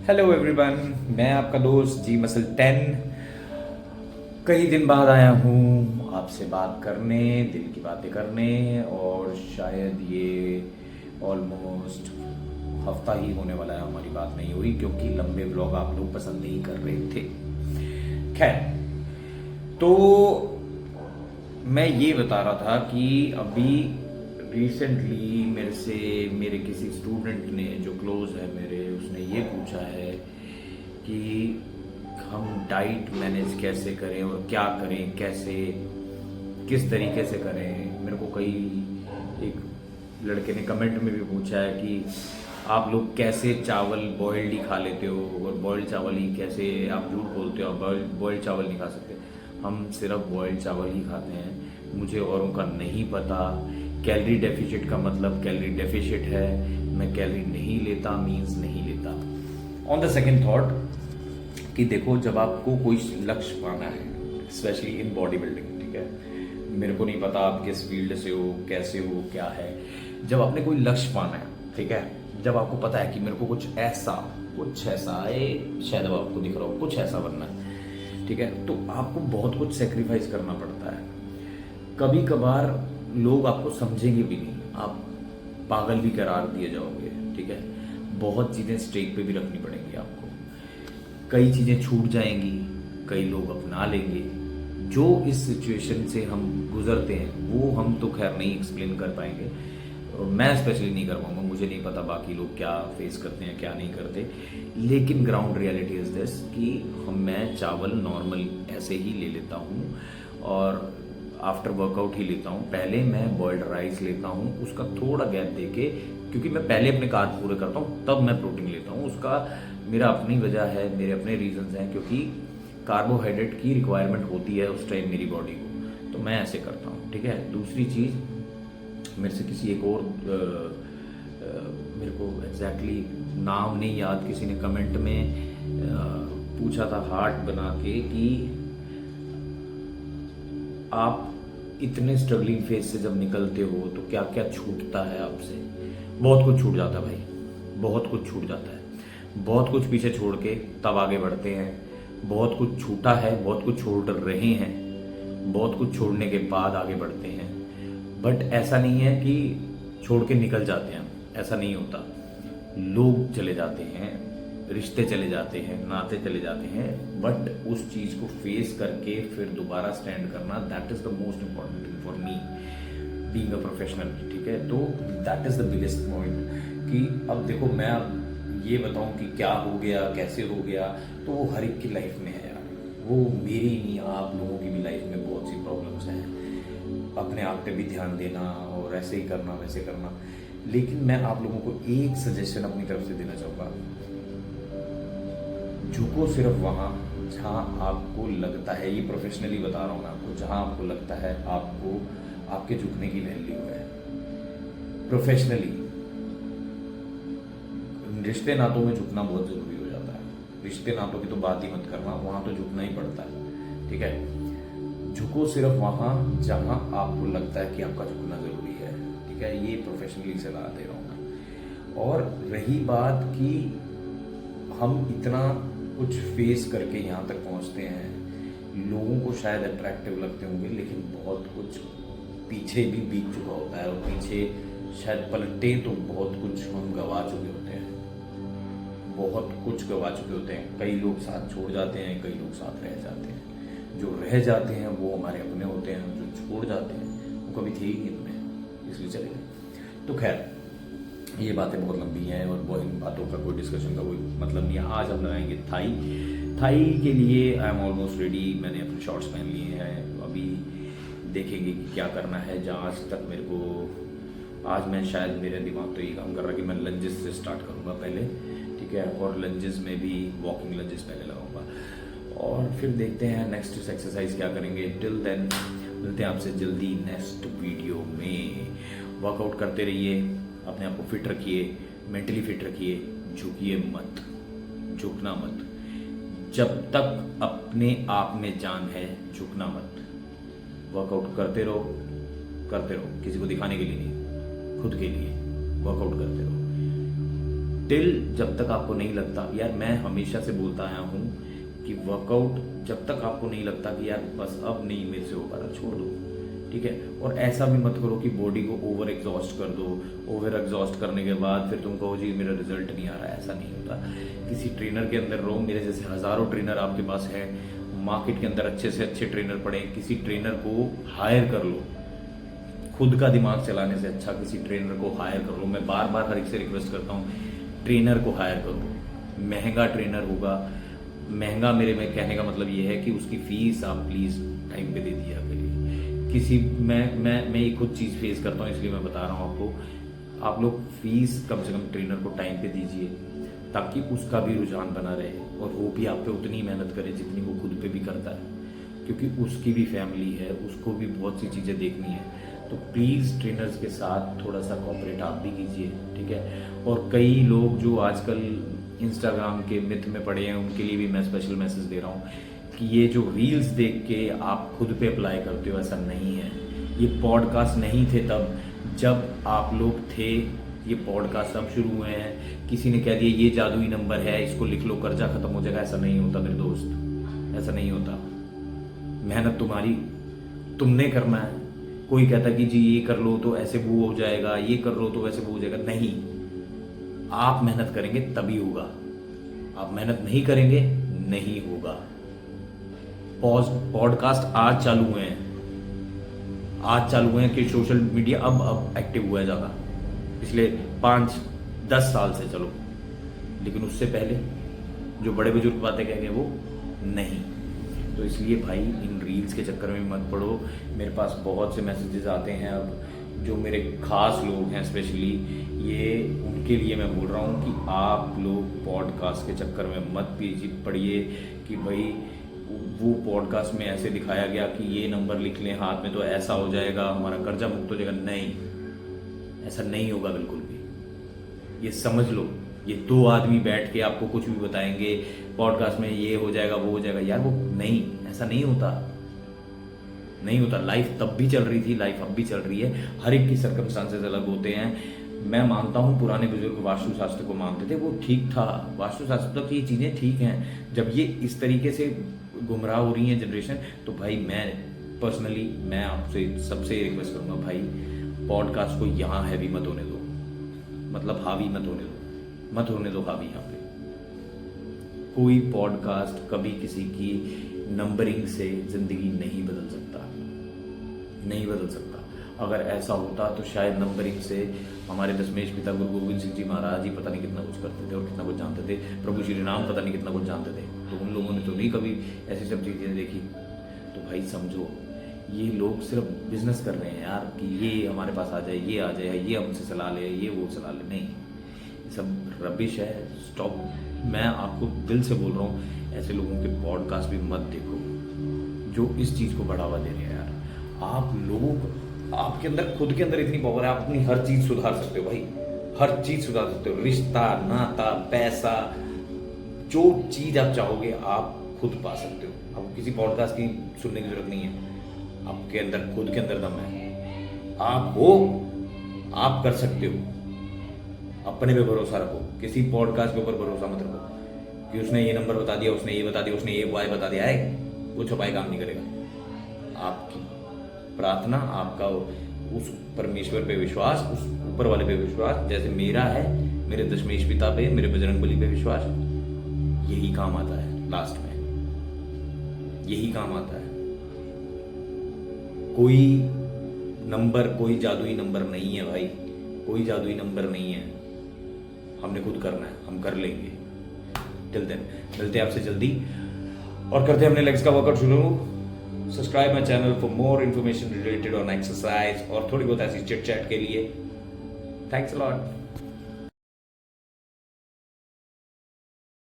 Hello everyone, मैं आपका दोस्त जी मसल 10 कई दिन बाद आया हूँ आपसे बात करने, दिल की बातें करने। और शायद ये ऑलमोस्ट हफ्ता ही होने वाला है हमारी बात नहीं हुई, क्योंकि लंबे ब्लॉग आप लोग पसंद नहीं कर रहे थे। खैर, तो मैं ये बता रहा था कि अभी रिसेंटली मेरे किसी स्टूडेंट ने जो क्लोज है मेरे, उसने ये पूछा है कि हम डाइट मैनेज कैसे करें और क्या करें, कैसे किस तरीके से करें। मेरे को कई एक लड़के ने कमेंट में भी पूछा है कि आप लोग कैसे चावल बॉइल्ड ही खा लेते हो, और बॉइल्ड चावल ही कैसे, आप झूठ बोलते हो, आप बॉइल्ड चावल नहीं खा सकते। हम सिर्फ बॉइल्ड चावल ही खाते हैं, मुझे औरों का नहीं पता। कैलोरी डेफिशिट का मतलब कैलोरी डेफिशिट है, मैं कैलोरी नहीं लेता मीन्स नहीं लेता। ऑन द सेकेंड थॉट कि देखो, जब आपको कोई लक्ष्य पाना है, स्पेशली इन बॉडी बिल्डिंग, ठीक है, मेरे को नहीं पता आप किस फील्ड से हो, कैसे हो, क्या है। जब आपने कोई लक्ष्य पाना है, ठीक है, जब आपको पता है कि मेरे को कुछ ऐसा ये शायद अब आपको दिख रहा हो, कुछ ऐसा बनना है, ठीक है, तो आपको बहुत कुछ सेक्रीफाइस करना पड़ता है। कभी कभार लोग आपको समझेंगे भी नहीं, आप पागल भी करार दिए जाओगे, ठीक है। बहुत चीज़ें स्टेक पे भी रखनी पड़ेंगी आपको, कई चीज़ें छूट जाएंगी, कई लोग अपना लेंगे। जो इस सिचुएशन से हम गुजरते हैं वो हम तो खैर नहीं एक्सप्लेन कर पाएंगे, और मैं स्पेशली नहीं कर पाऊंगा, मुझे नहीं पता बाकी लोग क्या फेस करते हैं क्या नहीं करते। लेकिन ग्राउंड रियलिटी इज़ दिस कि मैं चावल नॉर्मल ऐसे ही ले लेता हूँ, और आफ्टर वर्कआउट ही लेता हूँ। पहले मैं बॉइल्ड राइस लेता हूँ, उसका थोड़ा गैप देके, क्योंकि मैं पहले अपने कार्ब पूरे करता हूँ तब मैं प्रोटीन लेता हूँ। उसका मेरा अपनी वजह है, मेरे अपने रीजंस हैं, क्योंकि कार्बोहाइड्रेट की रिक्वायरमेंट होती है उस टाइम मेरी बॉडी को, तो मैं ऐसे करता हूँ, ठीक है। दूसरी चीज़, मेरे से किसी एक और मेरे को एग्जैक्टली नाम नहीं याद, किसी ने कमेंट में पूछा था हार्ट बना के कि आप इतने स्ट्रगलिंग फेज से जब निकलते हो तो क्या क्या छूटता है आपसे। बहुत कुछ छूट जाता है भाई, बहुत कुछ छूट जाता है। बहुत कुछ पीछे छोड़ के तब आगे बढ़ते हैं। बहुत कुछ छूटा है, बहुत कुछ छोड़ रहे हैं, बहुत कुछ छोड़ने के बाद आगे बढ़ते हैं। बट ऐसा नहीं है कि छोड़ के निकल जाते हैं, ऐसा नहीं होता। लोग चले जाते हैं, रिश्ते चले जाते हैं, नाते चले जाते हैं, बट उस चीज़ को फेस करके फिर दोबारा स्टैंड करना, that is the most important thing for me being a professional, ठीक है। तो that is the biggest point कि अब देखो, मैं अब ये बताऊं कि क्या हो गया, कैसे हो गया, तो वो हर एक की लाइफ में है यार। वो मेरी नहीं, आप लोगों की भी लाइफ में बहुत सी प्रॉब्लम्स हैं। अपने आप पे भी ध्यान देना और ऐसे ही करना वैसे करना। लेकिन मैं आप लोगों को एक सजेशन अपनी तरफ से देना चाहूँगा, झुको सिर्फ वहाँ जहाँ आपको लगता है, ये प्रोफेशनली बता रहा हूँ मैं आपको, जहाँ आपको लगता है आपको आपके झुकने की वैल्यू है। प्रोफेशनली रिश्ते नातों में झुकना बहुत ज़रूरी हो जाता है। रिश्ते नातों की तो बात ही मत करना, वहाँ तो झुकना ही पड़ता है, ठीक है। झुको सिर्फ वहाँ जहाँ आपको लगता है कि आपका झुकना ज़रूरी है, ठीक है। ये प्रोफेशनली सलाह दे रहा हूँ मैं। और रही बात कि हम इतना कुछ फेस करके यहाँ तक पहुँचते हैं, लोगों को शायद अट्रैक्टिव लगते होंगे, लेकिन बहुत कुछ पीछे भी बीत चुका होता है, और पीछे शायद पलटे तो बहुत कुछ हम गवा चुके होते हैं, बहुत कुछ गवा चुके होते हैं। कई लोग साथ छोड़ जाते हैं, कई लोग साथ रह जाते हैं। जो रह जाते हैं वो हमारे अपने होते हैं, जो छोड़ जाते हैं वो कभी थे ही नहीं उनमें, इसलिए चले गए। तो खैर, ये बातें बहुत लंबी हैं और वो इन बातों का कोई डिस्कशन का कोई मतलब नहीं है। आज हम लगाएंगे थाई के लिए आई एम ऑलमोस्ट रेडी। मैंने अपने शॉर्ट्स पहन लिए हैं, अभी देखेंगे कि क्या करना है। जहाँ आज तक मेरे को, आज मैं शायद, मेरे दिमाग तो ये काम कर रहा है कि मैं लंजेस से स्टार्ट करूँगा पहले, ठीक है, और लंजेस में भी वॉकिंग लंजेस पहले लगाऊंगा, और फिर देखते हैं नेक्स्ट एक्सरसाइज क्या करेंगे। टिल देन मिलते हैं आपसे जल्दी नेक्स्ट वीडियो में। वर्कआउट करते रहिए, अपने आप को फिट रखिए, मेंटली फिट रखिए, झुकिए मत, झुकना मत। जब तक अपने आप में जान है, झुकना मत। वर्कआउट करते रहो, किसी को दिखाने के लिए नहीं, खुद के लिए वर्कआउट करते रहो। टिल जब तक आपको नहीं लगता, यार मैं हमेशा से बोलता आया हूँ कि वर्कआउट जब तक आपको नहीं लगता कि यार बस अब नहीं मेरे से हो पा रहा, छोड़ दो, ठीक है। और ऐसा भी मत करो कि बॉडी को ओवर एग्जॉस्ट कर दो, ओवर एग्जॉस्ट करने के बाद फिर तुम कहो जी मेरा रिजल्ट नहीं आ रहा है, ऐसा नहीं होता। किसी ट्रेनर के अंदर रहो, मेरे जैसे हज़ारों ट्रेनर आपके पास है, मार्केट के अंदर अच्छे से अच्छे ट्रेनर पड़े, किसी ट्रेनर को हायर कर लो। खुद का दिमाग चलाने से अच्छा किसी ट्रेनर को हायर कर लो। मैं बार बार हर एक से रिक्वेस्ट करता हूँ, ट्रेनर को हायर करो। महंगा ट्रेनर होगा, महंगा मेरे में कहने का मतलब ये है कि उसकी फीस आप प्लीज़ टाइम पे दे दिया करिए। किसी मैं ये खुद चीज़ फेस करता हूँ, इसलिए मैं बता रहा हूँ आपको। आप लोग फीस कम से कम ट्रेनर को टाइम पे दीजिए, ताकि उसका भी रुझान बना रहे और वो भी आप पे उतनी मेहनत करे जितनी वो खुद पे भी करता है, क्योंकि उसकी भी फैमिली है, उसको भी बहुत सी चीज़ें देखनी है। तो प्लीज़ ट्रेनर्स के साथ थोड़ा सा कोऑपरेट आप भी कीजिए, ठीक है। और कई लोग जो आजकल इंस्टाग्राम के मिथ में पड़े हैं, उनके लिए भी मैं स्पेशल मैसेज दे रहा हूँ कि ये जो रील्स देख के आप खुद पे अप्लाई करते हो, ऐसा नहीं है। ये पॉडकास्ट नहीं थे तब जब आप लोग थे, ये पॉडकास्ट अब शुरू हुए हैं। किसी ने कह दिया ये जादुई नंबर है, इसको लिख लो कर्जा खत्म हो जाएगा, ऐसा नहीं होता मेरे दोस्त, ऐसा नहीं होता। मेहनत तुम्हारी, तुमने करना है। कोई कहता कि जी ये कर लो तो ऐसे वो हो जाएगा, ये कर लो तो वैसे वो हो जाएगा, नहीं। आप मेहनत करेंगे तभी होगा, आप मेहनत नहीं करेंगे नहीं होगा। पॉडकास्ट आज चालू हुए हैं, आज चालू हुए हैं कि सोशल मीडिया अब एक्टिव हुआ है ज़्यादा, पिछले 5-10 साल से चलो, लेकिन उससे पहले जो बड़े बुजुर्ग बातें कह गए वो नहीं। तो इसलिए भाई इन रील्स के चक्कर में मत पड़ो। मेरे पास बहुत से मैसेजेस आते हैं अब, जो मेरे खास लोग हैं स्पेशली, ये उनके लिए मैं बोल रहा हूँ कि आप लोग पॉडकास्ट के चक्कर में मत पड़िए कि भाई वो पॉडकास्ट में ऐसे दिखाया गया कि ये नंबर लिख लें हाथ में तो ऐसा हो जाएगा, हमारा कर्जा मुक्त हो जाएगा। नहीं, ऐसा नहीं होगा बिल्कुल भी। ये समझ लो, ये 2 आदमी बैठ के आपको कुछ भी बताएंगे पॉडकास्ट में, ये हो जाएगा वो हो जाएगा, यार वो नहीं, ऐसा नहीं होता, नहीं होता। लाइफ तब भी चल रही थी, लाइफ अब भी चल रही है, हर एक की सर्कमस्टांसेस अलग होते हैं। मैं मानता हूँ पुराने बुजुर्ग वास्तुशास्त्र को मानते थे, वो ठीक था, वास्तुशास्त्र की चीज़ें ठीक हैं। जब ये इस तरीके से गुमराह हो रही है जनरेशन, तो भाई मैं पर्सनली मैं आपसे सबसे रिक्वेस्ट करूँगा, भाई पॉडकास्ट को यहाँ हैवी मत होने दो, मतलब हावी मत होने दो, मत होने दो हावी। यहाँ पे कोई पॉडकास्ट कभी किसी की नंबरिंग से ज़िंदगी नहीं बदल सकता, नहीं बदल सकता। अगर ऐसा होता तो शायद नंबरिंग से हमारे दशमेश पिता गुरु गोविंद सिंह जी महाराज जी पता नहीं कितना कुछ करते थे और कितना कुछ जानते थे, प्रभु श्री राम पता नहीं कितना कुछ जानते थे, तो उन लोगों ने तो नहीं कभी ऐसी सब चीज़ें देखी। तो भाई समझो, ये लोग सिर्फ बिजनेस कर रहे हैं यार, कि ये हमारे पास आ जाए, ये आ जाए, ये हमसे सलाह ले, ये वो सलाह ले, नहीं, ये सब रबिश है, स्टॉप। मैं आपको दिल से बोल रहा हूँ, ऐसे लोगों के पॉडकास्ट भी मत देखो जो इस चीज़ को बढ़ावा दे रहे हैं यार। आप लोगों को, आपके अंदर खुद के अंदर इतनी पावर है, आप अपनी हर चीज़ सुधार सकते हो भाई, हर चीज़ सुधार सकते हो। रिश्ता, नाता, पैसा, जो चीज़ आप चाहोगे आप खुद पा सकते हो। आपको किसी पॉडकास्ट की सुनने की जरूरत नहीं है, आपके अंदर खुद के अंदर दम है, आप हो, आप कर सकते हो। अपने पे भरोसा रखो, किसी पॉडकास्ट के ऊपर भरोसा मत रखो कि उसने ये नंबर बता दिया, उसने ये बता दिया, उसने ये वाई बता दिया है, वो छपाई काम नहीं करेगा। आपकी प्रार्थना, आपका उस परमेश्वर पे विश्वास, उस ऊपर वाले पे विश्वास, जैसे मेरा है मेरे दशमेश पिता पे, मेरे बजरंगबली पे विश्वास, यही काम आता है लास्ट में, यही काम आता है। कोई नंबर, कोई जादुई नंबर नहीं है भाई, कोई जादुई नंबर नहीं है। हमने खुद करना है, हम कर लेंगे। टिल देन मिलते हैं आपसे जल्दी और करते हैं अपने लेग्स का वर्कआउट शुरू। Subscribe my channel for more information related on exercise और थोड़ी बहुत ऐसी चिट चैट के लिए। Thanks a lot.